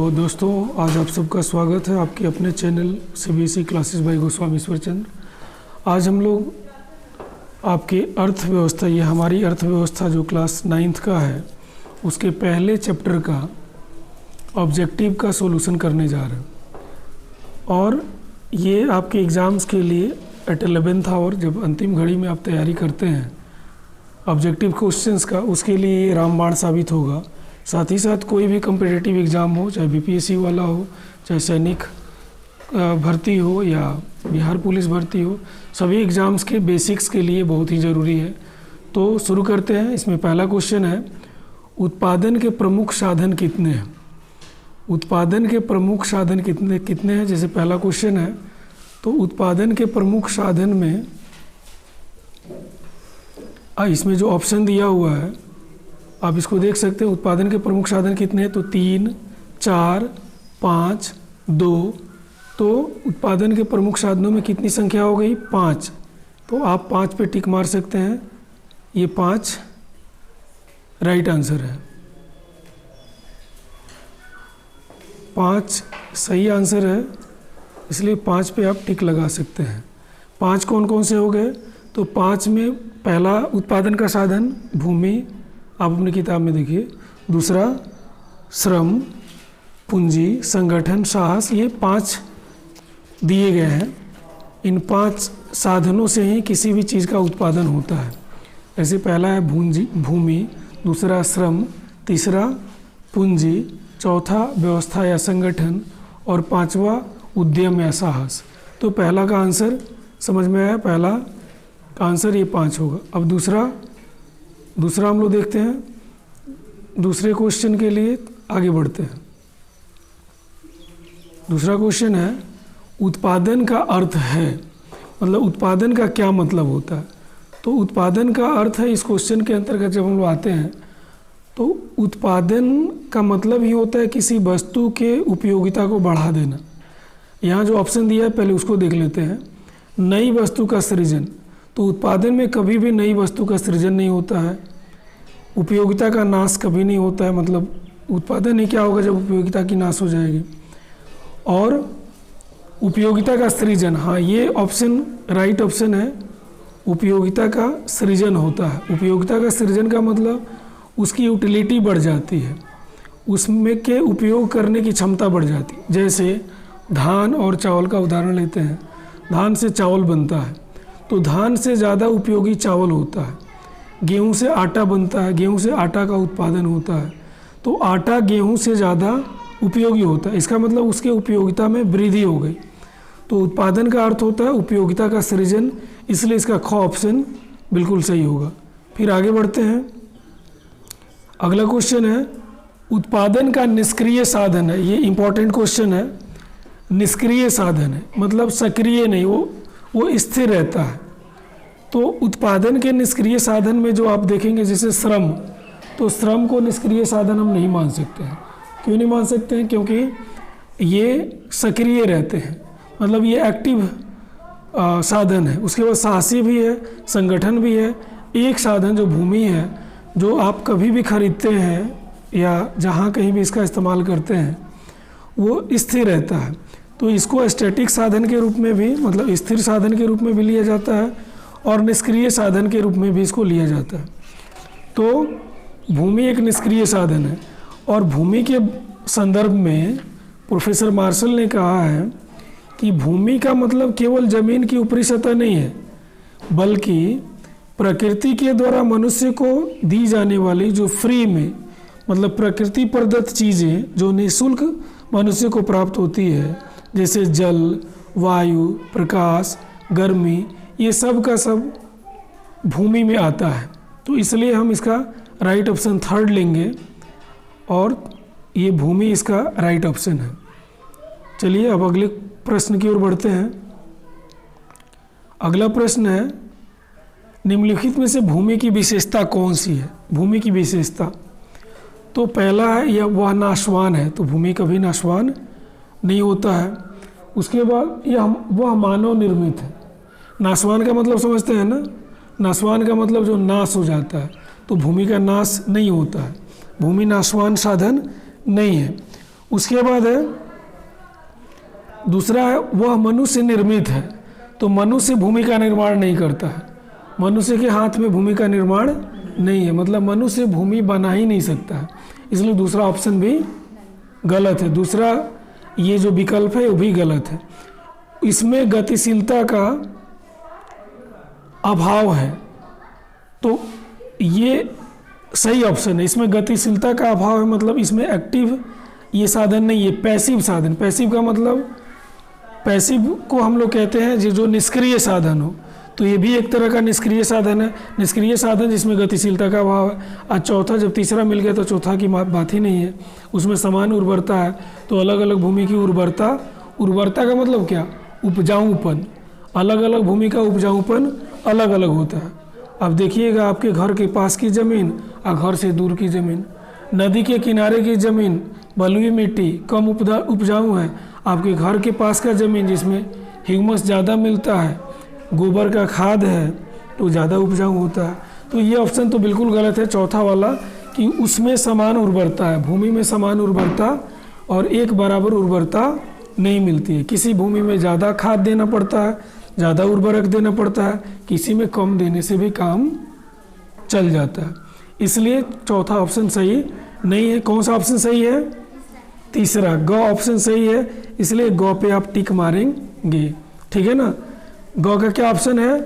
तो दोस्तों, आज आप सबका स्वागत है आपके अपने channel CBSE classes bye Goswami Ishwar Chandra. आज हम लोग आपके अर्थव्यवस्था, ये हमारी अर्थव्यवस्था जो क्लास 9th का है, उसके पहले चैप्टर का ऑब्जेक्टिव का सॉल्यूशन करने जा रहे हैं। और ये आपके एग्ज़ाम्स के लिए एट 11th आवर, जब अंतिम घड़ी में आप तैयारी करते हैं ऑब्जेक्टिव क्वेश्चंस का, उसके लिए ये रामबाण साबित होगा। साथ ही साथ कोई भी कम्पिटिटिव एग्ज़ाम हो, चाहे बीपीएससी वाला हो, चाहे सैनिक भर्ती हो या बिहार पुलिस भर्ती हो, सभी एग्ज़ाम्स के बेसिक्स के लिए बहुत ही ज़रूरी है। तो शुरू करते हैं। इसमें पहला क्वेश्चन है, उत्पादन के प्रमुख साधन कितने हैं? उत्पादन के प्रमुख साधन कितने हैं? जैसे पहला क्वेश्चन है, तो उत्पादन के प्रमुख साधन में इसमें जो ऑप्शन दिया हुआ है आप इसको देख सकते हैं। उत्पादन के प्रमुख साधन कितने हैं? तो 3, 4, 5, 2। तो उत्पादन के प्रमुख साधनों में कितनी संख्या हो गई? 5। तो आप 5 पे टिक मार सकते हैं। ये 5 राइट आंसर है। 5 सही आंसर है, इसलिए 5 पे आप टिक लगा सकते हैं। 5 कौन कौन से हो गए? तो 5 में पहला उत्पादन का साधन भूमि, आप अपनी किताब में देखिए। दूसरा श्रम, पूंजी, संगठन, साहस, ये 5 दिए गए हैं। इन 5 साधनों से ही किसी भी चीज़ का उत्पादन होता है। ऐसे पहला है भूमि, दूसरा श्रम, तीसरा पूंजी, चौथा व्यवस्था या संगठन, और 5वां उद्यम या साहस। तो पहला का आंसर समझ में आया, पहला का आंसर ये 5 होगा। अब दूसरा हम लोग देखते हैं। दूसरे क्वेश्चन के लिए आगे बढ़ते हैं। दूसरा क्वेश्चन है, उत्पादन का अर्थ है, मतलब उत्पादन का क्या मतलब होता है? तो उत्पादन का अर्थ है, इस क्वेश्चन के अंतर्गत जब हम लोग आते हैं तो उत्पादन का मतलब ही होता है किसी वस्तु के उपयोगिता को बढ़ा देना। यहाँ जो ऑप्शन दिया है पहले उसको देख लेते हैं। नई वस्तु का सृजन, तो उत्पादन में कभी भी नई वस्तु का सृजन नहीं होता है। उपयोगिता का नाश कभी नहीं होता है, मतलब उत्पादन ही क्या होगा जब उपयोगिता की नाश हो जाएगी। और उपयोगिता का सृजन, हाँ ये ऑप्शन राइट ऑप्शन है। उपयोगिता का सृजन होता है। उपयोगिता का सृजन का मतलब उसकी यूटिलिटी बढ़ जाती है, उसमें के उपयोग करने की क्षमता बढ़ जाती है। जैसे धान और चावल का उदाहरण लेते हैं। धान से चावल बनता है, तो धान से ज़्यादा उपयोगी चावल होता है। गेहूं से आटा बनता है, गेहूं से आटा का उत्पादन होता है, तो आटा गेहूं से ज़्यादा उपयोगी होता है। इसका मतलब उसके उपयोगिता में वृद्धि हो गई। तो उत्पादन का अर्थ होता है उपयोगिता का सृजन, इसलिए इसका ख ऑप्शन बिल्कुल सही होगा। फिर आगे बढ़ते हैं। अगला क्वेश्चन है, उत्पादन का निष्क्रिय साधन है। ये इंपॉर्टेंट क्वेश्चन है। निष्क्रिय साधन है मतलब सक्रिय नहीं, वो स्थिर रहता है। तो उत्पादन के निष्क्रिय साधन में जो आप देखेंगे, जैसे श्रम, तो श्रम को निष्क्रिय साधन हम नहीं मान सकते हैं। क्यों नहीं मान सकते हैं? क्योंकि ये सक्रिय रहते हैं, मतलब ये एक्टिव साधन है। उसके बाद साहसी भी है, संगठन भी है। एक साधन जो भूमि है, जो आप कभी भी खरीदते हैं या जहाँ कहीं भी इसका इस्तेमाल करते हैं, वो स्थिर रहता है। तो इसको स्टैटिक साधन के रूप में भी, मतलब स्थिर साधन के रूप में भी लिया जाता है, और निष्क्रिय साधन के रूप में भी इसको लिया जाता है। तो भूमि एक निष्क्रिय साधन है। और भूमि के संदर्भ में प्रोफेसर मार्शल ने कहा है कि भूमि का मतलब केवल ज़मीन की ऊपरी सतह नहीं है, बल्कि प्रकृति के द्वारा मनुष्य को दी जाने वाली जो फ्री में, मतलब प्रकृति प्रदत्त चीज़ें जो निःशुल्क मनुष्य को प्राप्त होती है, जैसे जल, वायु, प्रकाश, गर्मी, ये सब का सब भूमि में आता है। तो इसलिए हम इसका राइट ऑप्शन 3rd लेंगे, और ये भूमि इसका राइट ऑप्शन है। चलिए अब अगले प्रश्न की ओर बढ़ते हैं। अगला प्रश्न है, निम्नलिखित में से भूमि की विशेषता कौन सी है? भूमि की विशेषता, तो पहला है यह वह नाशवान है, तो भूमि कभी नाशवान नहीं होता है। उसके बाद वह मानव निर्मित है। नाशवान का मतलब समझते हैं ना? नाशवान का मतलब जो नाश हो जाता है, तो भूमि का नाश नहीं होता है। भूमि नाशवान साधन नहीं है। उसके बाद है दूसरा है वह मनुष्य निर्मित है। तो मनुष्य भूमि का निर्माण नहीं करता है, मनुष्य के हाथ में भूमि का निर्माण नहीं है, मतलब मनुष्य भूमि बना ही नहीं सकता है, इसलिए दूसरा ऑप्शन भी गलत है। दूसरा ये जो विकल्प है वो भी गलत है। इसमें गतिशीलता का अभाव है, तो ये सही ऑप्शन है। इसमें गतिशीलता का अभाव है, मतलब इसमें एक्टिव ये साधन नहीं है, पैसिव साधन। पैसिव का मतलब, पैसिव को हम लोग कहते हैं जो निष्क्रिय साधन हो, तो ये भी एक तरह का निष्क्रिय साधन है। निष्क्रिय साधन जिसमें गतिशीलता का अभाव है। आज चौथा, जब तीसरा मिल गया तो चौथा की बात ही नहीं है। उसमें समान उर्वरता है, तो अलग अलग भूमि की उर्वरता, उर्वरता का मतलब क्या, उपजाऊपन। अलग अलग भूमि का उपजाऊपन अलग अलग होता है। अब देखिएगा आपके घर के पास की ज़मीन और घर से दूर की ज़मीन, नदी के किनारे की ज़मीन बलुई मिट्टी कम उपजाऊ है, आपके घर के पास का ज़मीन जिसमें ह्यूमस ज़्यादा मिलता है, गोबर का खाद है, तो ज़्यादा उपजाऊ होता है। तो ये ऑप्शन तो बिल्कुल गलत है, चौथा वाला, कि उसमें समान उर्वरता है। भूमि में समान उर्वरता और एक बराबर उर्वरता नहीं मिलती है। किसी भूमि में ज़्यादा खाद देना पड़ता है, ज़्यादा उर्वरक देना पड़ता है, किसी में कम देने से भी काम चल जाता है। इसलिए चौथा ऑप्शन सही नहीं है। कौन सा ऑप्शन सही है, तीसरा, ग ऑप्शन सही है, इसलिए ग पे आप टिक मारेंगे, ठीक है ना। ग का क्या ऑप्शन है,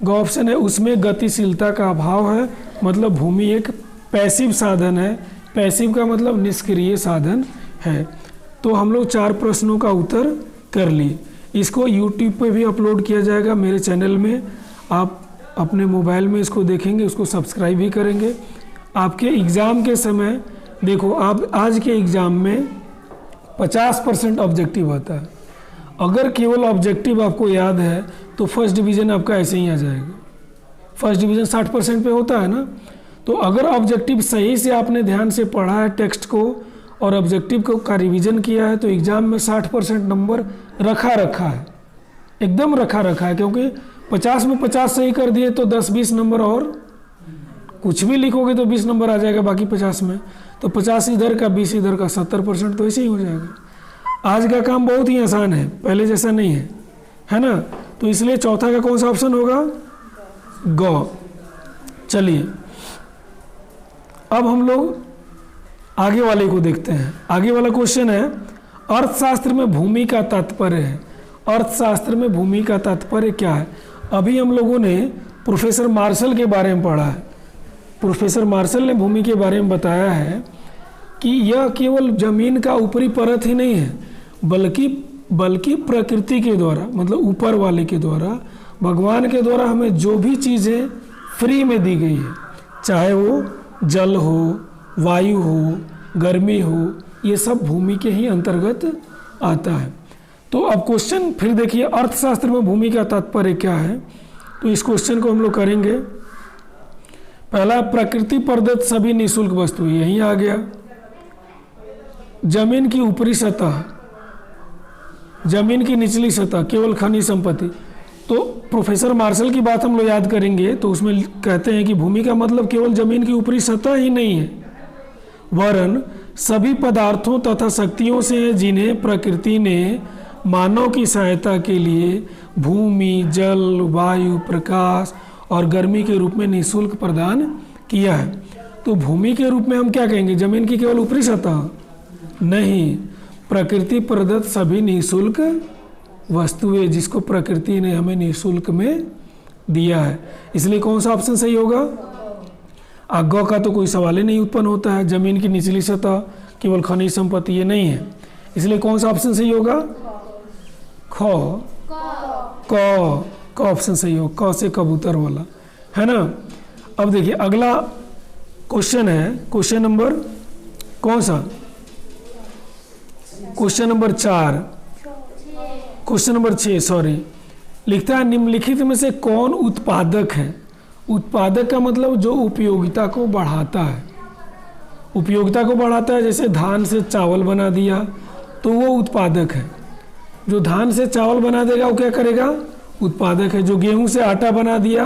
ग ऑप्शन है उसमें गतिशीलता का अभाव है, मतलब भूमि एक पैसिव साधन है। पैसिव का मतलब निष्क्रिय साधन है। तो हम लोग 4 प्रश्नों का उत्तर कर लिए। इसको YouTube पे भी अपलोड किया जाएगा मेरे चैनल में, आप अपने मोबाइल में इसको देखेंगे, उसको सब्सक्राइब भी करेंगे। आपके एग्ज़ाम के समय देखो, आप आज के एग्ज़ाम में 50% ऑब्जेक्टिव आता है। अगर केवल ऑब्जेक्टिव आपको याद है तो फर्स्ट डिवीज़न आपका ऐसे ही आ जाएगा। फर्स्ट डिवीज़न 60% पे होता है ना। तो अगर ऑब्जेक्टिव सही से आपने ध्यान से पढ़ा है टेक्स्ट को और ऑब्जेक्टिव को का रिवीजन किया है तो एग्ज़ाम में 60% नंबर रखा है, एकदम रखा है। क्योंकि 50 में 50 सही कर दिए तो 10-20 नंबर, और कुछ भी लिखोगे तो 20 नंबर आ जाएगा बाकी 50 में। तो 50 इधर का 20 इधर का 70% तो ऐसे ही हो जाएगा। आज का काम बहुत ही आसान है, पहले जैसा नहीं है ना। तो इसलिए चौथा का कौन सा ऑप्शन होगा, ग। चलिए अब हम लोग आगे वाले को देखते हैं। आगे वाला क्वेश्चन है, अर्थशास्त्र में भूमि का तात्पर्य है। अर्थशास्त्र में भूमि का तात्पर्य क्या है। अभी हम लोगों ने प्रोफेसर मार्शल के बारे में पढ़ा है। प्रोफेसर मार्शल ने भूमि के बारे में बताया है कि यह केवल जमीन का ऊपरी परत ही नहीं है, बल्कि प्रकृति के द्वारा, मतलब ऊपर वाले के द्वारा, भगवान के द्वारा हमें जो भी चीज़ें फ्री में दी गई है, चाहे वो जल हो, वायु हो, गर्मी हो, ये सब भूमि के ही अंतर्गत आता है। तो अब क्वेश्चन फिर देखिए, अर्थशास्त्र में भूमि का तात्पर्य क्या है। तो इस क्वेश्चन को हम लोग करेंगे। पहला, प्रकृति प्रदत्त सभी निःशुल्क वस्तु, यही आ गया। जमीन की ऊपरी सतह, जमीन की निचली सतह, केवल खनिज संपत्ति। तो प्रोफेसर मार्शल की बात हम लोग याद करेंगे तो उसमें कहते हैं कि भूमि का मतलब केवल जमीन की ऊपरी सतह ही नहीं है, वरन सभी पदार्थों तथा शक्तियों से है जिन्हें प्रकृति ने मानव की सहायता के लिए भूमि, जल, वायु, प्रकाश और गर्मी के रूप में निःशुल्क प्रदान किया है। तो भूमि के रूप में हम क्या कहेंगे, जमीन की केवल ऊपरी सतह नहीं, प्रकृति प्रदत्त सभी निःशुल्क वस्तुएं जिसको प्रकृति ने हमें निःशुल्क में दिया है। इसलिए कौन सा ऑप्शन सही होगा, ग का तो कोई सवाल ही नहीं उत्पन्न होता है। जमीन की निचली सतह, केवल खनिज संपत्ति, ये नहीं है। इसलिए कौन सा ऑप्शन सही होगा, क ऑप्शन सही हो, क से कबूतर वाला, है ना। अब देखिए अगला क्वेश्चन है, क्वेश्चन नंबर कौन सा, question number 4, question number 6 sorry. लिखता है, निम्नलिखित में से कौन उत्पादक है। उत्पादक का मतलब जो उपयोगिता को बढ़ाता है। उपयोगिता को बढ़ाता है, जैसे धान से चावल बना दिया तो वो उत्पादक है। जो धान से चावल बना देगा वो क्या करेगा, उत्पादक है। जो गेहूं से आटा बना दिया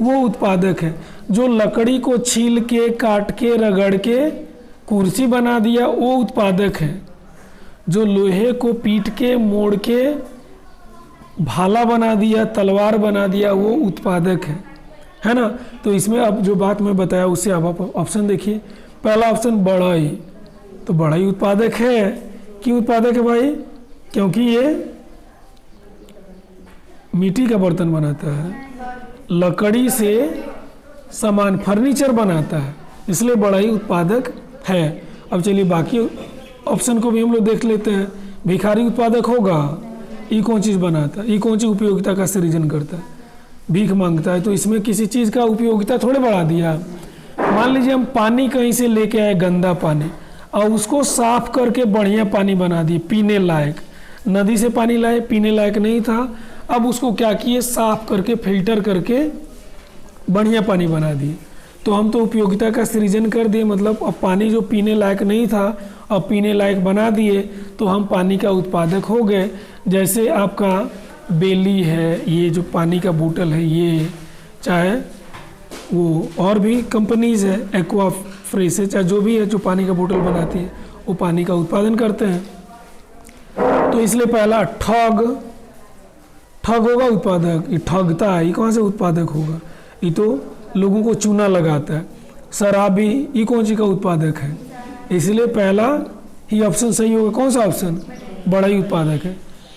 वो उत्पादक है। जो लकड़ी को छील के, काट के, रगड़ के कुर्सी बना दिया वो उत्पादक है। जो लोहे को पीट के मोड़ के भाला बना दिया, तलवार बना दिया, वो उत्पादक है ना। तो इसमें अब जो बात मैं बताया उससे अब आप ऑप्शन देखिए। पहला ऑप्शन बढ़ई, तो बढ़ई उत्पादक है। क्यों उत्पादक है भाई? क्योंकि ये मिट्टी का बर्तन बनाता है, लकड़ी से सामान फर्नीचर बनाता है, इसलिए बढ़ई उत्पादक है। अब चलिए बाकी ऑप्शन को भी हम लोग देख लेते हैं। भिखारी उत्पादक होगा, ये कौन चीज़ बनाता है, ये कौन सी उपयोगिता का सृजन करता है, भीख मांगता है, तो इसमें किसी चीज़ का उपयोगिता थोड़े बढ़ा दिया। मान लीजिए हम पानी कहीं से लेके आए, गंदा पानी, और उसको साफ करके बढ़िया पानी बना दिए, पीने लायक। नदी से पानी लाए, पीने लायक नहीं था, अब उसको क्या किए, साफ करके फिल्टर करके बढ़िया पानी बना दिए। तो हम तो उपयोगिता का सृजन कर दिए, मतलब अब पानी जो पीने लायक नहीं था अब पीने लायक बना दिए, तो हम पानी का उत्पादक हो गए। जैसे आपका बेली है, ये जो पानी का बोतल है, ये चाहे वो और भी कंपनीज है, एक्वा फ्रेश है, चाहे जो भी है जो पानी का बोतल बनाती है, वो पानी का उत्पादन करते हैं। तो इसलिए पहला ठग होगा उत्पादक, ये ठगता है, ये कहाँ से उत्पादक होगा, ये तो लोगों को चूना लगाता है। शराबी, ये कौन सी का उत्पादक है, इसलिए पहला ही ऑप्शन सही होगा। कौन सा ऑप्शन? बड़ा ही उत्पादक है।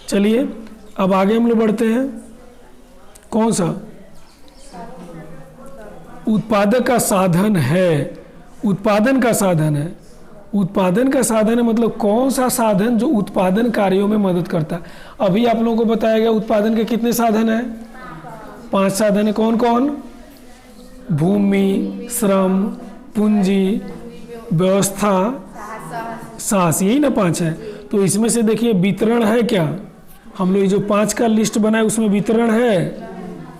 चलिए अब आगे हम लोग बढ़ते हैं। कौन सा? उत्पादक का साधन है, उत्पादन का साधन है। उत्पादन का साधन है मतलब कौन सा साधन जो उत्पादन कार्यों में मदद करता है। अभी आप लोगों को बताया गया उत्पादन के कितने साधन हैं? 5 साधन है। कौन कौन? भूमि, श्रम, पूंजी, व्यवस्था, साहस, यही ना 5 है। तो इसमें से देखिए वितरण है क्या? हम लोग जो 5 का लिस्ट बनाए उसमें वितरण है?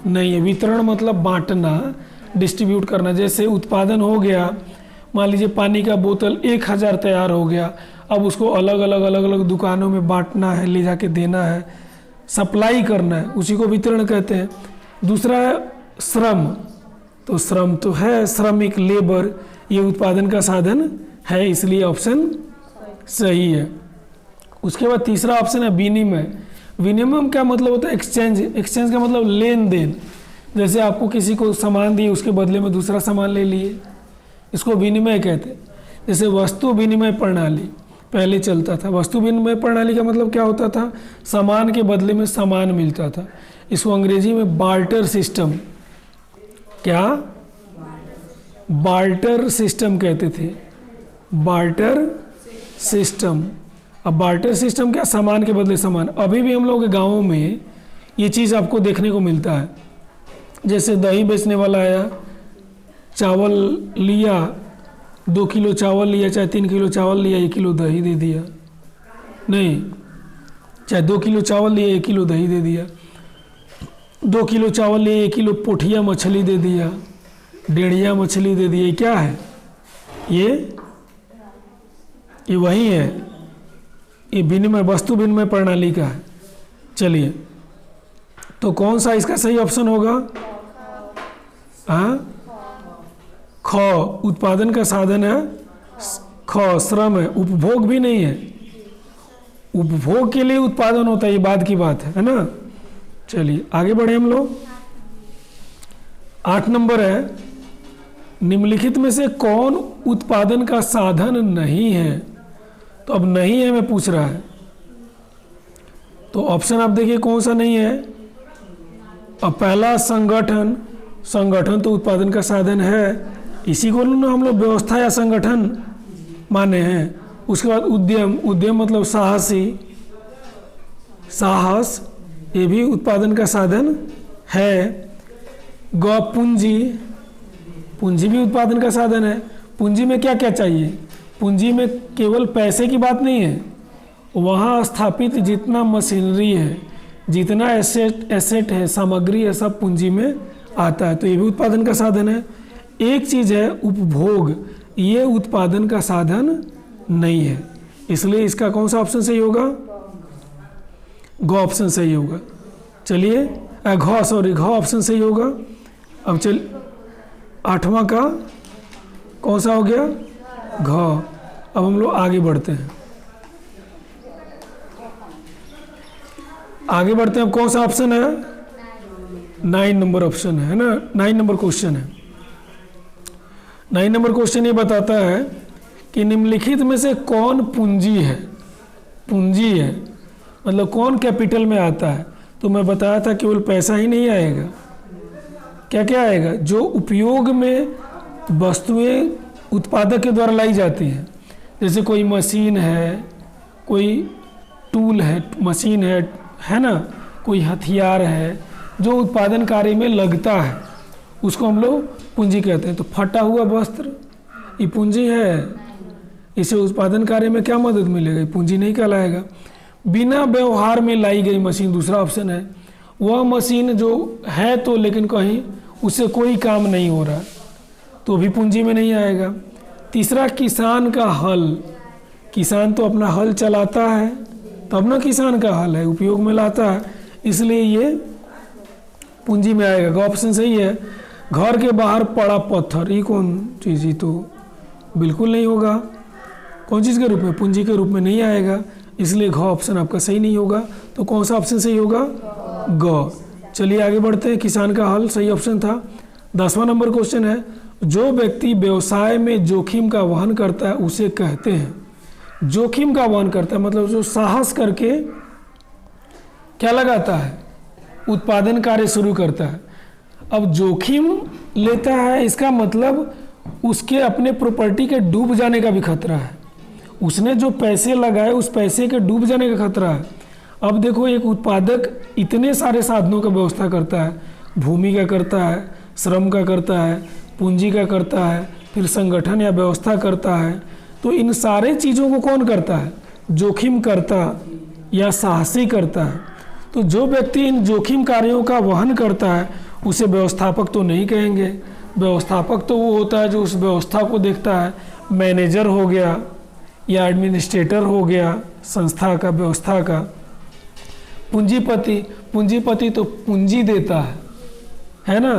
नहीं है। वितरण मतलब बांटना, डिस्ट्रीब्यूट करना। जैसे उत्पादन हो गया, मान लीजिए पानी का बोतल 1000 तैयार हो गया, अब उसको अलग अलग दुकानों में बांटना है, ले जाके देना है, सप्लाई करना है, उसी को वितरण कहते हैं। दूसरा है श्रम, तो श्रम तो है, श्रमिक, लेबर, ये उत्पादन का साधन है, इसलिए ऑप्शन सही है। उसके बाद तीसरा ऑप्शन है विनिमय। विनिमय क्या मतलब होता है? एक्सचेंज। एक्सचेंज का मतलब लेन देन। जैसे आपको किसी को सामान दिए, उसके बदले में दूसरा सामान ले लिए, इसको विनिमय कहते हैं। जैसे वस्तु विनिमय प्रणाली पहले चलता था। वस्तु विनिमय प्रणाली का मतलब क्या होता था? सामान के बदले में सामान मिलता था। इसको अंग्रेजी में बार्टर सिस्टम, क्या? बार्टर सिस्टम कहते थे, बार्टर सिस्टम। अब बार्टर सिस्टम क्या? सामान के बदले सामान। अभी भी हम लोग के गाँवों में ये चीज़ आपको देखने को मिलता है। जैसे दही बेचने वाला आया, चावल लिया, 2 किलो चावल लिया, चाहे 3 किलो चावल लिया, 1 किलो दही दे दिया। नहीं, चाहे 2 किलो चावल लिया, 1 किलो दही दे दिया। 2 किलो चावल लिया, 1 किलो पोठिया मछली दे दिया, डेढ़िया मछली दे दिया। क्या है ये वही है, ये विनिमय, वस्तु विनिमय प्रणाली का है। चलिए, तो कौन सा इसका सही ऑप्शन होगा? हाँ, ख, उत्पादन का साधन है। ख, श्रम है, उपभोग भी नहीं है। उपभोग के लिए उत्पादन होता है, ये बात की बात है ना। चलिए आगे बढ़े हम लोग। 8 नंबर है, निम्नलिखित में से कौन उत्पादन का साधन नहीं है? तो अब नहीं है मैं पूछ रहा है, तो ऑप्शन आप देखिए कौन सा नहीं है। अब पहला संगठन, संगठन तो उत्पादन का साधन है, इसी को ना हम लोग व्यवस्था या संगठन माने हैं। उसके बाद उद्यम, उद्यम मतलब साहसी, साहस, ये भी उत्पादन का साधन है। पूंजी, पूंजी भी उत्पादन का साधन है। पूंजी में क्या क्या चाहिए? पूंजी में केवल पैसे की बात नहीं है, वहाँ स्थापित जितना मशीनरी है, जितना एसेट है, सामग्री है, सब पूंजी में आता है, तो ये भी उत्पादन का साधन है। एक चीज़ है उपभोग, ये उत्पादन का साधन नहीं है, इसलिए इसका कौन सा ऑप्शन सही होगा? घ ऑप्शन सही होगा। चलिए घ ऑप्शन सही होगा। अब चल 8वां का कौन सा हो गया? घ। अब हम लोग आगे बढ़ते हैं। आगे बढ़ते हैं। अब कौन सा ऑप्शन है? 9 नंबर ऑप्शन है ना, 9 नंबर क्वेश्चन है। 9 नंबर क्वेश्चन ये बताता है कि निम्नलिखित में से कौन पूंजी है? पूंजी है मतलब कौन कैपिटल में आता है? तो मैं बताया था केवल पैसा ही नहीं आएगा, क्या क्या आएगा? जो उपयोग में वस्तुएं उत्पादक के द्वारा लाई जाती हैं, जैसे कोई मशीन है, कोई टूल है, मशीन है ना, कोई हथियार है जो उत्पादन कार्य में लगता है, उसको हम लोग पूंजी कहते हैं। तो फटा हुआ वस्त्र ये पूंजी है, इसे उत्पादन कार्य में क्या मदद मिलेगी? पूंजी नहीं कहलाएगा। बिना व्यवहार में लाई गई मशीन, दूसरा ऑप्शन है, वह मशीन जो है तो लेकिन कहीं उससे कोई काम नहीं हो रहा, तो भी पूंजी में नहीं आएगा। तीसरा, किसान का हल, किसान तो अपना हल चलाता है तब ना किसान का हल है, उपयोग में लाता है, इसलिए ये पूंजी में आएगा। ग ऑप्शन सही है। घर के बाहर पड़ा पत्थर, ये कौन चीज़? ये तो बिल्कुल नहीं होगा। कौन चीज़ के रूप में? पूंजी के रूप में नहीं आएगा, इसलिए घ ऑप्शन आपका सही नहीं होगा। तो कौन सा ऑप्शन सही होगा? ग। चलिए आगे बढ़ते हैं। किसान का हल सही ऑप्शन था। 10वां नंबर क्वेश्चन है, जो व्यक्ति व्यवसाय में जोखिम का वहन करता है उसे कहते हैं। जोखिम का वहन करता है मतलब जो साहस करके क्या लगाता है? उत्पादन कार्य शुरू करता है। अब जोखिम लेता है इसका मतलब उसके अपने प्रॉपर्टी के डूब जाने का भी खतरा है, उसने जो पैसे लगाए उस पैसे के डूब जाने का खतरा है। अब देखो, एक उत्पादक इतने सारे साधनों का व्यवस्था करता है, भूमि का करता है, श्रम का करता है, पूंजी का करता है, फिर संगठन या व्यवस्था करता है। तो इन सारे चीज़ों को कौन करता है? जोखिम करता या साहसी करता है। तो जो व्यक्ति इन जोखिम कार्यों का वहन करता है उसे व्यवस्थापक तो नहीं कहेंगे। व्यवस्थापक तो वो होता है जो उस व्यवस्था को देखता है, मैनेजर हो गया या एडमिनिस्ट्रेटर हो गया संस्था का, व्यवस्था का। पूंजीपति, पूंजीपति तो पूंजी देता है ना,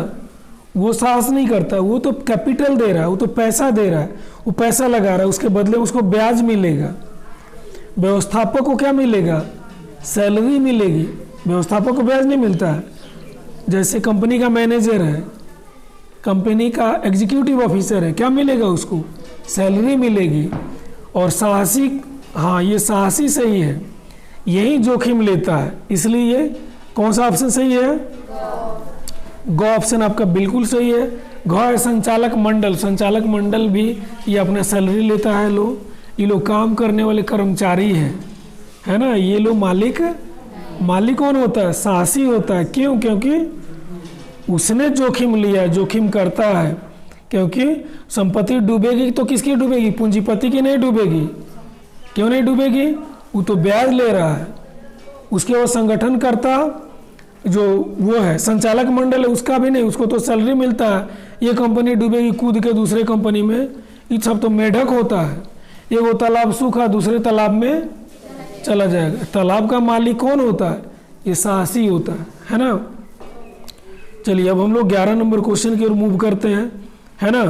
वो साहस नहीं करता, वो तो कैपिटल दे रहा है, वो तो पैसा दे रहा है, वो पैसा लगा रहा है, उसके बदले उसको ब्याज मिलेगा। व्यवस्थापक को क्या मिलेगा? सैलरी मिलेगी, व्यवस्थापक को ब्याज नहीं मिलता है। जैसे कंपनी का मैनेजर है, कंपनी का एग्जीक्यूटिव ऑफिसर है, क्या मिलेगा उसको? सैलरी मिलेगी। और साहसी, हाँ ये साहसी सही है, यही जोखिम लेता है, इसलिए ये कौन सा ऑप्शन सही है? ग ऑप्शन आपका बिल्कुल सही है। घ है संचालक मंडल। संचालक मंडल भी ये अपना सैलरी लेता है। ये लोग काम करने वाले कर्मचारी हैं, है ना। ये लोग मालिक कौन होता है? साहसी होता है। क्यों? क्योंकि उसने जोखिम लिया, जोखिम करता है। क्योंकि संपत्ति डूबेगी तो किसकी डूबेगी? पूंजीपति की नहीं डूबेगी। क्यों नहीं डूबेगी? वो तो ब्याज ले रहा है। उसके बाद संगठन करता जो वो है संचालक मंडल है, उसका भी नहीं, उसको तो सैलरी मिलता है। ये कंपनी डूबेगी कूद के दूसरे कंपनी में, ये सब तो मेढक होता है। ये वो तालाब सूखा दूसरे तालाब में चला जाएगा। तालाब का मालिक कौन होता है? ये साहसी होता है ना। चलिए अब हम लोग 11 नंबर क्वेश्चन की ओर मूव करते हैं, है ना।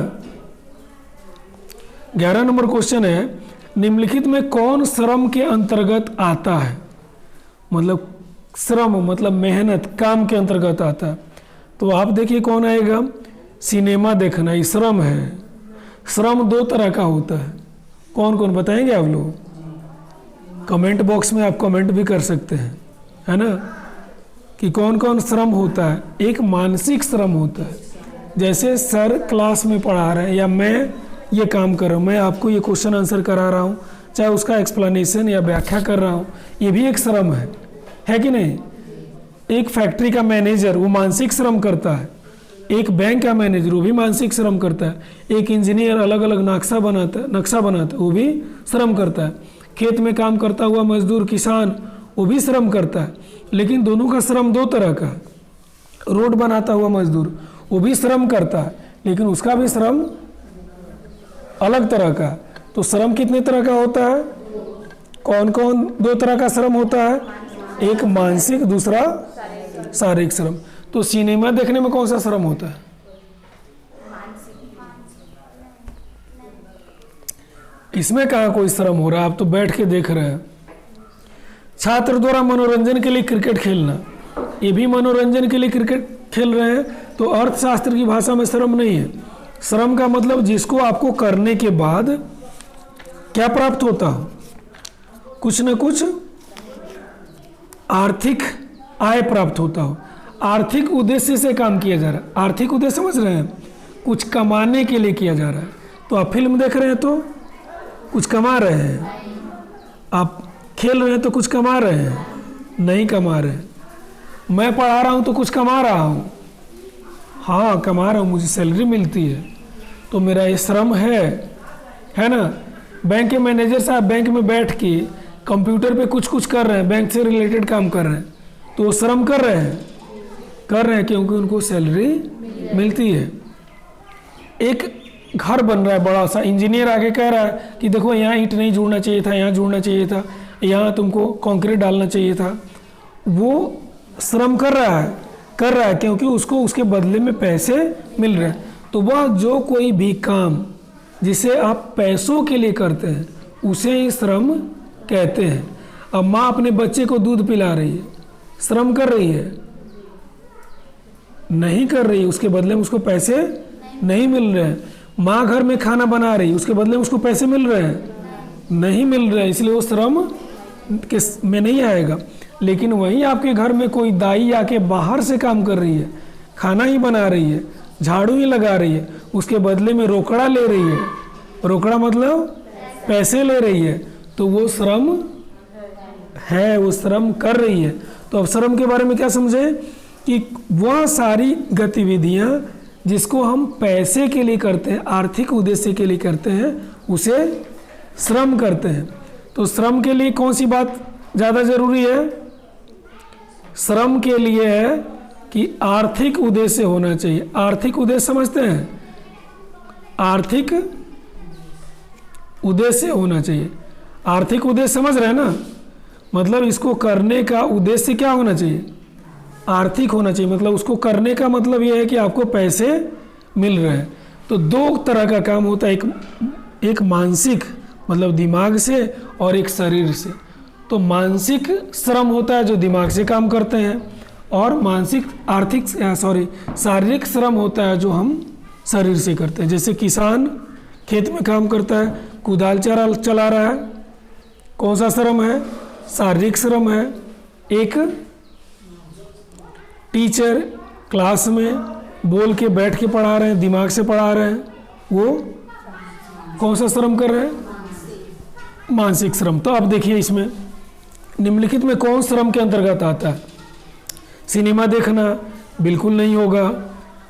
11 नंबर क्वेश्चन है, निम्नलिखित में कौन श्रम के अंतर्गत आता है? मतलब श्रम मतलब मेहनत, काम के अंतर्गत आता है। तो आप देखिए कौन आएगा? सिनेमा देखना, ये श्रम है। श्रम 2 तरह का होता है। कौन कौन बताएंगे आप लोग? कमेंट बॉक्स में आप कमेंट भी कर सकते हैं, है ना, कि कौन कौन श्रम होता है। एक मानसिक श्रम होता है, जैसे सर क्लास में पढ़ा रहे हैं या मैं ये काम कर रहा हूँ, मैं आपको ये क्वेश्चन आंसर करा रहा हूँ, चाहे उसका एक्सप्लेनेशन या व्याख्या कर रहा हूँ, ये भी एक श्रम है कि नहीं। एक फैक्ट्री का मैनेजर वो मानसिक श्रम करता है, एक बैंक का मैनेजर वो भी मानसिक श्रम करता है, एक इंजीनियर अलग अलग नक्शा बनाता है वो भी श्रम करता है, खेत में काम करता हुआ मजदूर किसान वो भी श्रम करता है। लेकिन दोनों का श्रम 2 तरह का। रोड बनाता हुआ मजदूर वो भी श्रम करता है, लेकिन उसका भी श्रम अलग तरह का। तो श्रम कितने तरह का होता है? कौन कौन 2 तरह का श्रम होता है? एक मानसिक, दूसरा शारीरिक श्रम। तो सिनेमा देखने में कौन सा श्रम होता है? इसमें कहाँ कोई श्रम हो रहा है? आप तो बैठ के देख रहे हैं। छात्र द्वारा मनोरंजन के लिए क्रिकेट खेलना, ये भी मनोरंजन के लिए क्रिकेट खेल रहे हैं, तो अर्थशास्त्र की भाषा में श्रम नहीं है। श्रम का मतलब जिसको आपको करने के बाद क्या प्राप्त होता हो, कुछ न कुछ आर्थिक आय प्राप्त होता हो, आर्थिक उद्देश्य से काम किया जा रहा है। आर्थिक उद्देश्य समझ रहे हैं, कुछ कमाने के लिए किया जा रहा है। तो आप फिल्म देख रहे हैं तो कुछ कमा रहे हैं, आप खेल रहे हैं तो कुछ कमा रहे हैं, नहीं कमा रहे हैं। मैं पढ़ा रहा हूँ तो कुछ कमा रहा हूँ, हाँ कमा रहा हूँ, मुझे सैलरी मिलती है, तो मेरा ये श्रम है ना। बैंक के मैनेजर साहब बैंक में बैठ के कंप्यूटर पे कुछ कर रहे हैं, बैंक से रिलेटेड काम कर रहे हैं, तो वो श्रम कर रहे हैं क्योंकि उनको सैलरी मिलती है। एक घर बन रहा है बड़ा सा, इंजीनियर आके कह रहा है कि देखो यहाँ ईंट नहीं जोड़ना चाहिए था, यहाँ जोड़ना चाहिए था, यहाँ तुमको कंक्रीट डालना चाहिए था। वो श्रम कर रहा है क्योंकि उसको उसके बदले में पैसे मिल रहे हैं। तो वह जो कोई भी काम जिसे आप पैसों के लिए करते हैं उसे ही श्रम कहते हैं। अब माँ अपने बच्चे को दूध पिला रही है, श्रम कर रही है? नहीं कर रही, उसके बदले में उसको पैसे नहीं मिल रहे हैं। माँ घर में खाना बना रही, उसके बदले में उसको पैसे मिल रहे हैं? नहीं मिल रहे, इसलिए वो श्रम के में नहीं आएगा। लेकिन वहीं आपके घर में कोई दाई आके बाहर से काम कर रही है, खाना ही बना रही है, झाड़ू ही लगा रही है, उसके बदले में रोकड़ा ले रही है, रोकड़ा मतलब पैसे ले रही है, तो वो श्रम है, वो श्रम कर रही है। तो अब श्रम के बारे में क्या समझे कि वह सारी गतिविधियां जिसको हम पैसे के लिए करते हैं, आर्थिक उद्देश्य के लिए करते हैं, उसे श्रम करते हैं। तो श्रम के लिए कौन सी बात ज़्यादा ज़रूरी है? श्रम के लिए है कि आर्थिक उद्देश्य होना चाहिए। आर्थिक उद्देश्य समझते हैं? आर्थिक उद्देश्य होना चाहिए। आर्थिक उद्देश्य समझ रहे हैं ना? मतलब इसको करने का उद्देश्य क्या होना चाहिए? आर्थिक होना चाहिए। मतलब उसको करने का मतलब यह है कि आपको पैसे मिल रहे हैं। तो दो तरह का काम होता है, एक मानसिक मतलब दिमाग से, और एक शरीर से। तो मानसिक श्रम होता है जो दिमाग से काम करते हैं, और शारीरिक श्रम होता है जो हम शरीर से करते हैं। जैसे किसान खेत में काम करता है, कुदाल चला रहा है, कौन सा श्रम है? शारीरिक श्रम है। एक टीचर क्लास में बोल के बैठ के पढ़ा रहे हैं, दिमाग से पढ़ा रहे हैं, वो कौन सा श्रम कर रहे हैं? मानसिक श्रम। तो अब देखिए इसमें निम्नलिखित में कौन श्रम के अंतर्गत आता है? सिनेमा देखना बिल्कुल नहीं होगा।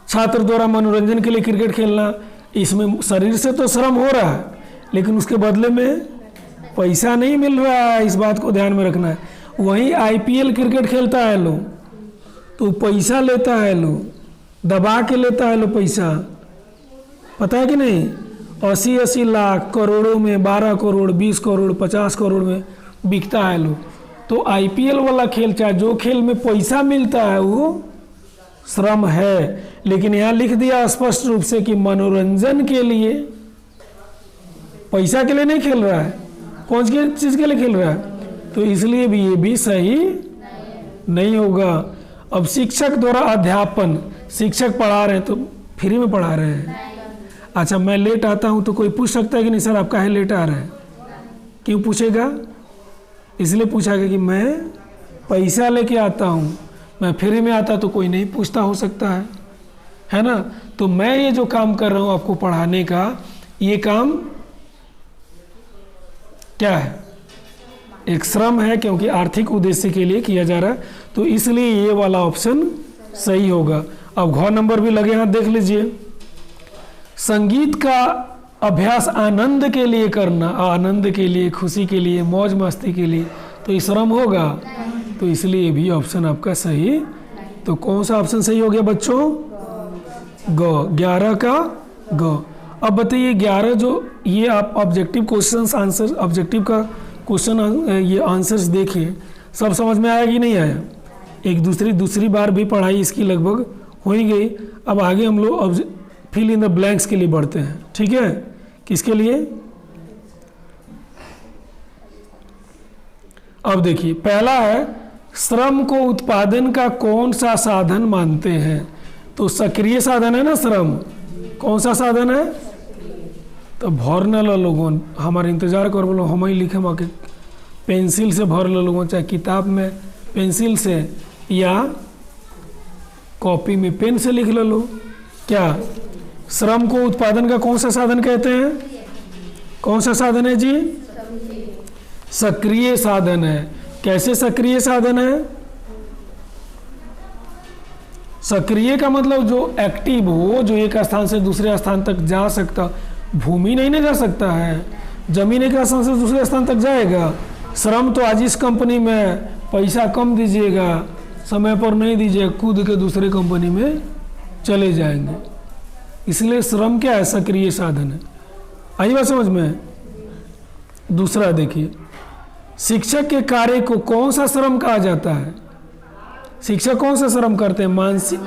छात्र द्वारा मनोरंजन के लिए क्रिकेट खेलना, इसमें शरीर से तो श्रम हो रहा है लेकिन उसके बदले में पैसा नहीं मिल रहा है, इस बात को ध्यान में रखना है। वहीं IPL क्रिकेट खेलता है लो तो पैसा लेता है, लो दबा के लेता है लो पैसा, पता है कि नहीं? 80-80 लाख, करोड़ों में, 12 करोड़, 20 करोड़, 50 करोड़ में बिकता है लो। तो IPL वाला खेल, चाहे जो खेल में पैसा मिलता है वो श्रम है। लेकिन यहाँ लिख दिया स्पष्ट रूप से कि मनोरंजन के लिए, पैसा के लिए नहीं खेल रहा है, कौन सी चीज़ के लिए खेल रहा है? तो इसलिए भी ये भी सही नहीं होगा। अब शिक्षक द्वारा अध्यापन, शिक्षक पढ़ा रहे हैं तो फ्री में पढ़ा रहे हैं। अच्छा, मैं लेट आता हूँ तो कोई पूछ सकता है कि नहीं सर आप काहे लेट आ रहे हैं? क्यों पूछेगा? इसलिए पूछा कि मैं पैसा लेके आता हूँ, मैं फ्री में आता तो कोई नहीं पूछता हो सकता है ना? तो मैं ये जो काम कर रहा हूँ आपको पढ़ाने का, ये काम क्या है? एक श्रम है, क्योंकि आर्थिक उद्देश्य के लिए किया जा रहा है। तो इसलिए ये वाला ऑप्शन सही होगा। अब घ नंबर भी लगे हैं, देख लीजिए। संगीत का अभ्यास आनंद के लिए करना, आनंद के लिए, खुशी के लिए, मौज मस्ती के लिए, तो ये श्रम होगा। तो इसलिए भी ऑप्शन आपका सही। तो कौन सा ऑप्शन सही हो गया बच्चों? ग, 11 का ग। अब बताइए 11 जो ये आप ऑब्जेक्टिव क्वेश्चंस आंसर, ऑब्जेक्टिव का क्वेश्चन ये आंसर्स देखिए, सब समझ में आया कि नहीं आया? एक दूसरी बार भी पढ़ाई इसकी लगभग हो ही गई। अब आगे हम लोग फिल इन द ब्लैंक्स के लिए बढ़ते हैं, ठीक है? किसके लिए? अब देखिए, पहला है श्रम को उत्पादन का कौन सा साधन मानते हैं? तो सक्रिय साधन है ना श्रम। कौन सा साधन है? तो भर न लो लोगों, हमारे इंतजार कर बोलो, हम ही लिखे माके पेंसिल से भर लो लोगों, चाहे किताब में पेंसिल से या कॉपी में पेन से लिख लो। क्या श्रम को उत्पादन का कौन सा साधन कहते हैं? कौन सा साधन है जी? सक्रिय साधन है। कैसे सक्रिय साधन है? सक्रिय का मतलब जो एक्टिव हो, जो एक स्थान से दूसरे स्थान तक जा सकता। भूमि नहीं ना जा सकता है, जमीन एक स्थान से दूसरे स्थान तक जाएगा। श्रम तो आज इस कंपनी में पैसा कम दीजिएगा, समय पर नहीं दीजिएगा, कूद के दूसरे कंपनी में चले जाएंगे। इसलिए श्रम क्या है? सक्रिय साधन है। आई बात समझ में? दूसरा देखिए, शिक्षक के कार्य को कौन सा श्रम कहा जाता है? शिक्षक कौन सा श्रम करते हैं? मानसिक।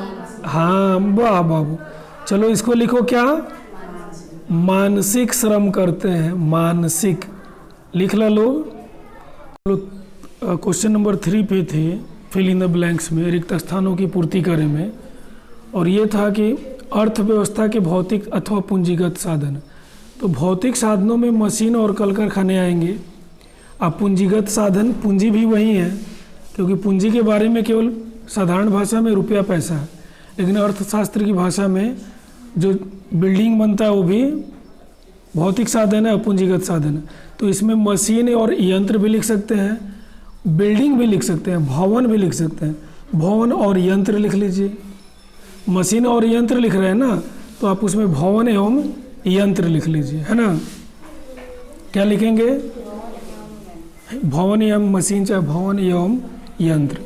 हाँ वाह बाबू, चलो इसको लिखो क्या? मानसिक श्रम करते हैं। मानसिक लिख लो। क्वेश्चन नंबर 3 पे थे, फिल इन द ब्लैंक्स में, रिक्त स्थानों की पूर्ति करे में। और ये था कि अर्थव्यवस्था के भौतिक अथवा पूंजीगत साधन। तो भौतिक साधनों में मशीन और कल कारखाने आएंगे। अब पूंजीगत साधन, पूंजी भी वही है, क्योंकि पूंजी के बारे में केवल साधारण भाषा में रुपया पैसा है, लेकिन अर्थशास्त्र की भाषा में जो बिल्डिंग बनता है वो भी भौतिक साधन है और पूंजीगत साधन है। तो इसमें मशीन और यंत्र भी लिख सकते हैं, बिल्डिंग भी लिख सकते हैं, भवन भी लिख सकते हैं। भवन और यंत्र लिख लीजिए। मशीन और यंत्र लिख रहे हैं ना, तो आप उसमें भवन एवं यंत्र लिख लीजिए, है ना। क्या लिखेंगे? भवन एवं मशीन, चाहे भवन एवं यंत्र।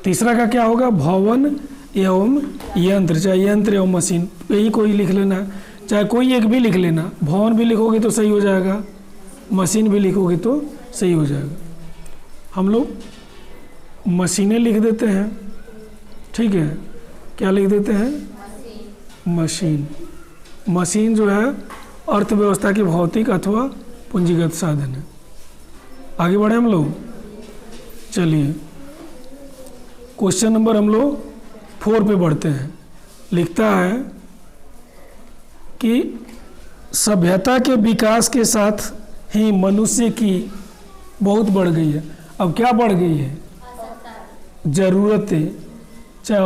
तीसरा का क्या होगा? भवन एवं यंत्र, चाहे यंत्र एवं मशीन, यही कोई लिख लेना, चाहे कोई एक भी लिख लेना। भवन भी लिखोगे तो सही हो जाएगा, मशीन भी लिखोगे तो सही हो जाएगा। हम लोग मशीनें लिख देते हैं, ठीक है। क्या लिख देते हैं? मशीन। मशीन जो है अर्थव्यवस्था के भौतिक अथवा पूंजीगत साधन है। आगे बढ़े हम लोग। चलिए क्वेश्चन नंबर हम लोग 4 पे बढ़ते हैं। लिखता है कि सभ्यता के विकास के साथ ही मनुष्य की बहुत बढ़ गई है। अब क्या बढ़ गई है? ज़रूरतें, चाहे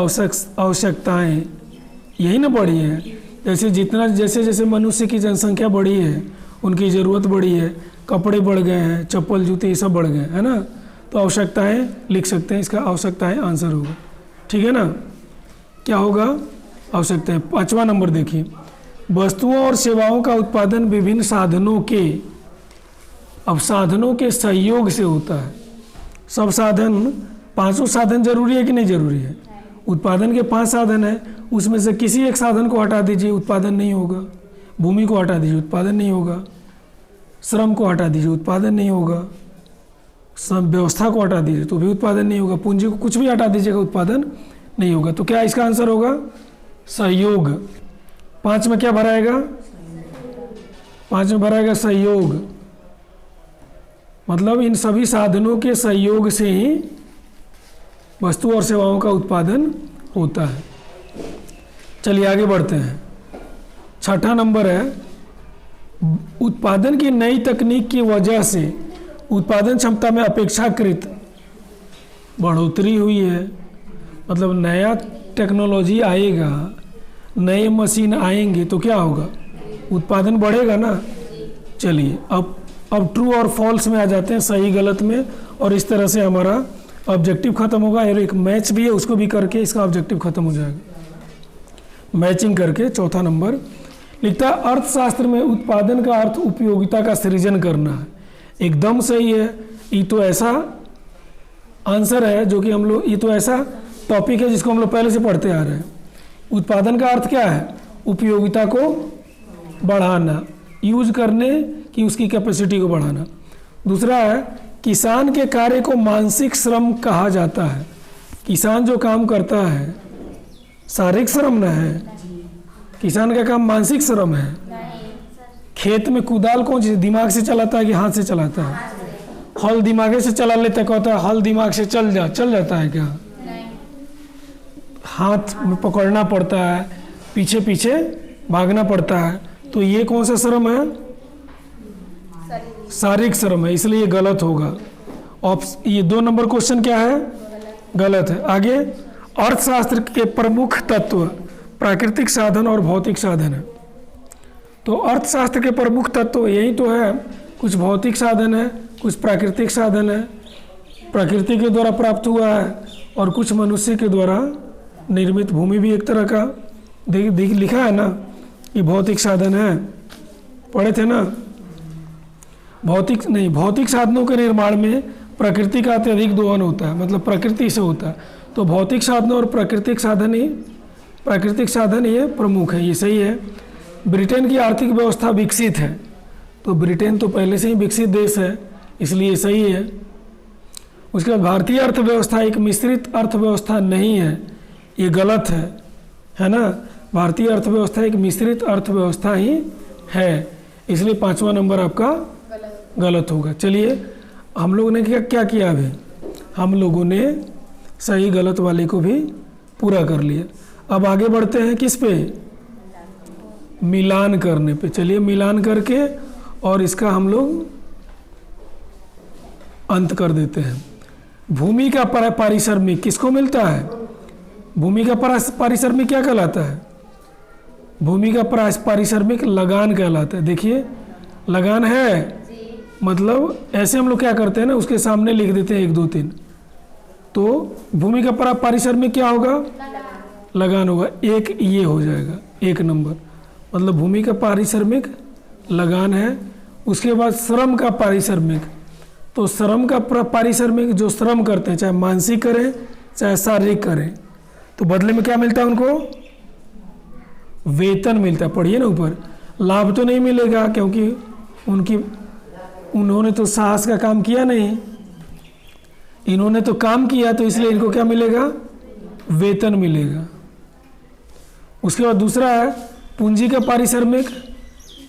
आवश्यकताएं, यही ना बढ़ी है। जैसे जैसे मनुष्य की जनसंख्या बढ़ी है, उनकी ज़रूरत बढ़ी है, कपड़े बढ़ गए हैं, चप्पल जूते ये सब बढ़ गए, है ना। तो आवश्यकताएं लिख सकते हैं, इसका आवश्यकताएं आंसर होगा, ठीक है ना। क्या होगा? आवश्यकताएं। 5वां नंबर देखिए, वस्तुओं और सेवाओं का उत्पादन विभिन्न साधनों के, अब साधनों के सहयोग से होता है। सब साधन, 5 साधन जरूरी है कि नहीं जरूरी है? उत्पादन के 5 साधन है, उसमें से किसी एक साधन को हटा दीजिए, उत्पादन नहीं होगा। भूमि को हटा दीजिए, उत्पादन नहीं होगा। श्रम को हटा दीजिए, उत्पादन नहीं होगा। श्रम व्यवस्था को हटा दीजिए तो भी उत्पादन नहीं होगा। पूंजी को कुछ भी हटा दीजिएगा, उत्पादन नहीं होगा। तो क्या इसका आंसर होगा? सहयोग। 5 में क्या भराएगा? 5 में भराएगा सहयोग। मतलब इन सभी साधनों के सहयोग से ही वस्तु और सेवाओं का उत्पादन होता है। चलिए आगे बढ़ते हैं। 6ठा नंबर है, उत्पादन की नई तकनीक की वजह से उत्पादन क्षमता में अपेक्षाकृत बढ़ोतरी हुई है। मतलब नया टेक्नोलॉजी आएगा, नए मशीन आएंगे तो क्या होगा? उत्पादन बढ़ेगा ना। चलिए अब ट्रू और फॉल्स में आ जाते हैं, सही गलत में, और इस तरह से हमारा ऑब्जेक्टिव खत्म होगा। और एक मैच भी है, उसको भी करके इसका ऑब्जेक्टिव खत्म हो जाएगा, मैचिंग करके। 4था नंबर लिखता है, अर्थशास्त्र में उत्पादन का अर्थ उपयोगिता का सृजन करना है। एकदम सही है। ये तो ऐसा आंसर है जो कि हम लोग, ये तो ऐसा टॉपिक है जिसको हम लोग पहले से पढ़ते आ रहे हैं। उत्पादन का अर्थ क्या है? उपयोगिता को बढ़ाना, यूज करने की उसकी कैपेसिटी को बढ़ाना। दूसरा है, किसान के कार्य को मानसिक श्रम कहा जाता है। किसान जो काम करता है शारीरिक श्रम न है, किसान का काम मानसिक श्रम है। खेत में कुदाल कौन सी दिमाग से चलाता है कि हाथ से चलाता है? हल दिमागे से चला लेता, कहता है हल दिमाग से चल जाता है क्या? हाथ में पकड़ना पड़ता है, पीछे पीछे भागना पड़ता है। तो ये कौन सा श्रम है? शारीरिक श्रम है, इसलिए ये गलत होगा। ये 2 नंबर क्वेश्चन क्या है? गलत है। आगे, अर्थशास्त्र के प्रमुख तत्व प्राकृतिक साधन और भौतिक साधन है। तो अर्थशास्त्र के प्रमुख तत्व यही तो है, कुछ भौतिक साधन है, कुछ प्राकृतिक साधन है, प्रकृति के द्वारा प्राप्त हुआ है, और कुछ मनुष्य के द्वारा निर्मित। भूमि भी एक तरह का लिखा है ना, ये भौतिक साधन है, पढ़े थे ना? भौतिक साधनों के निर्माण में प्रकृति का अत्यधिक दोहन होता है, मतलब प्रकृति से होता है। तो भौतिक साधन और प्राकृतिक साधन ये प्रमुख है, ये सही है। ब्रिटेन की आर्थिक व्यवस्था विकसित है, तो ब्रिटेन तो पहले से ही विकसित देश है, इसलिए सही है। उसके बाद भारतीय अर्थव्यवस्था एक मिश्रित अर्थव्यवस्था नहीं है, ये गलत है ना? भारतीय अर्थव्यवस्था एक मिश्रित अर्थव्यवस्था ही है, इसलिए 5वां नंबर आपका गलत होगा। चलिए, हम लोगों ने क्या किया? अभी हम लोगों ने सही गलत वाले को भी पूरा कर लिया। अब आगे बढ़ते हैं किस पे? मिलान करने पे। चलिए, मिलान करके और इसका हम लोग अंत कर देते हैं। भूमि का पारिश्रमिक किसको मिलता है? भूमि का पारिश्रमिक क्या कहलाता है? भूमि का पारिश्रमिक लगान कहलाता है। देखिए, लगान है, मतलब ऐसे हम लोग क्या करते हैं ना, उसके सामने लिख देते हैं 1 2 3। तो भूमि का पारिश्रमिक क्या होगा? लगान होगा। एक ये हो जाएगा 1 नंबर, मतलब भूमि का पारिश्रमिक लगान है। उसके बाद श्रम का पारिश्रमिक, तो श्रम का पारिश्रमिक जो श्रम करते हैं, चाहे मानसिक करें चाहे शारीरिक करें, तो बदले में क्या मिलता है उनको? वेतन मिलता है। पढ़िए ना ऊपर, लाभ तो नहीं मिलेगा क्योंकि उन्होंने तो साहस का काम किया नहीं, इन्होंने तो काम किया, तो इसलिए इनको क्या मिलेगा? वेतन मिलेगा। उसके बाद दूसरा है पूंजी का पारिश्रमिक।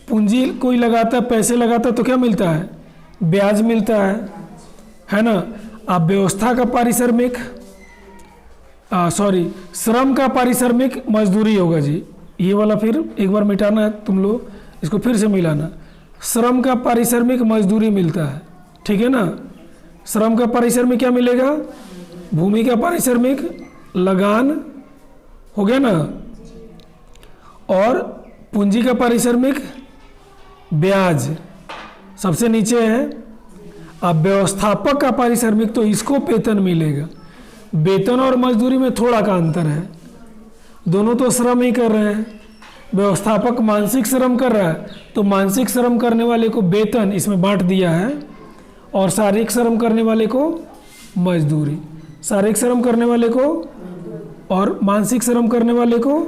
पूंजी कोई लगाता है, पैसे लगाता है, तो क्या मिलता है? ब्याज मिलता है ना? अब व्यवस्था का पारिश्रमिक, श्रम का पारिश्रमिक मजदूरी होगा जी। ये वाला फिर एक बार मिटाना है तुम लोग, इसको फिर से मिलाना। श्रम का पारिश्रमिक मजदूरी मिलता है, ठीक है ना? श्रम का पारिश्रमिक क्या मिलेगा? भूमि का पारिश्रमिक लगान हो गया ना, और पूंजी का पारिश्रमिक ब्याज सबसे नीचे है। अब व्यवस्थापक का पारिश्रमिक, तो इसको वेतन मिलेगा। वेतन और मजदूरी में थोड़ा का अंतर है, दोनों तो श्रम ही कर रहे हैं। व्यवस्थापक मानसिक श्रम कर रहा है, तो मानसिक श्रम करने वाले को वेतन इसमें बांट दिया है, और शारीरिक श्रम करने वाले को मजदूरी, शारीरिक श्रम करने वाले को और मानसिक श्रम करने वाले को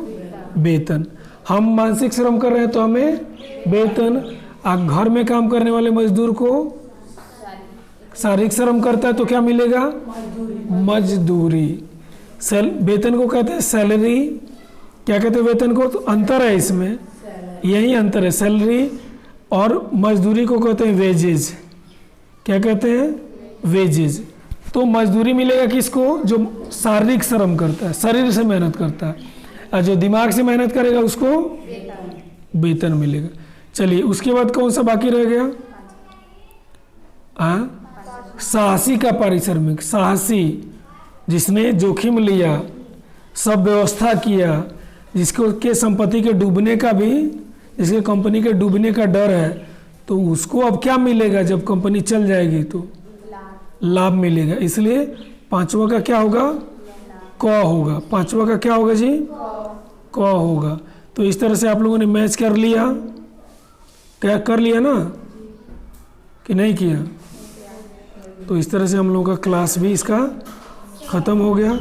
वेतन। हम मानसिक श्रम कर रहे हैं तो हमें वेतन, घर में काम करने वाले मजदूर को शारीरिक श्रम करता है तो क्या मिलेगा? मजदूरी। वेतन को कहते हैं सैलरी, क्या कहते हैं वेतन को? तो अंतर है इसमें, यही अंतर है। सैलरी और मजदूरी को कहते हैं वेजेज। क्या कहते हैं? वेजेज। तो मजदूरी मिलेगा किसको? जो शारीरिक श्रम करता है, शरीर से मेहनत करता है, और जो दिमाग से मेहनत करेगा उसको वेतन मिलेगा। चलिए, उसके बाद कौन सा बाकी रह गया? साहसी का पारिश्रमिक। साहसी, जिसने जोखिम लिया, सब व्यवस्था किया, जिसको के संपत्ति के डूबने का भी, जिसके कंपनी के डूबने का डर है, तो उसको अब क्या मिलेगा? जब कंपनी चल जाएगी तो लाभ मिलेगा। इसलिए 5वां का क्या होगा? क होगा। 5वां का क्या होगा जी? क होगा। तो इस तरह से आप लोगों ने मैच कर लिया, क्या कर लिया ना, कि नहीं किया? तो इस तरह से हम लोगों का क्लास भी इसका ख़त्म हो गया।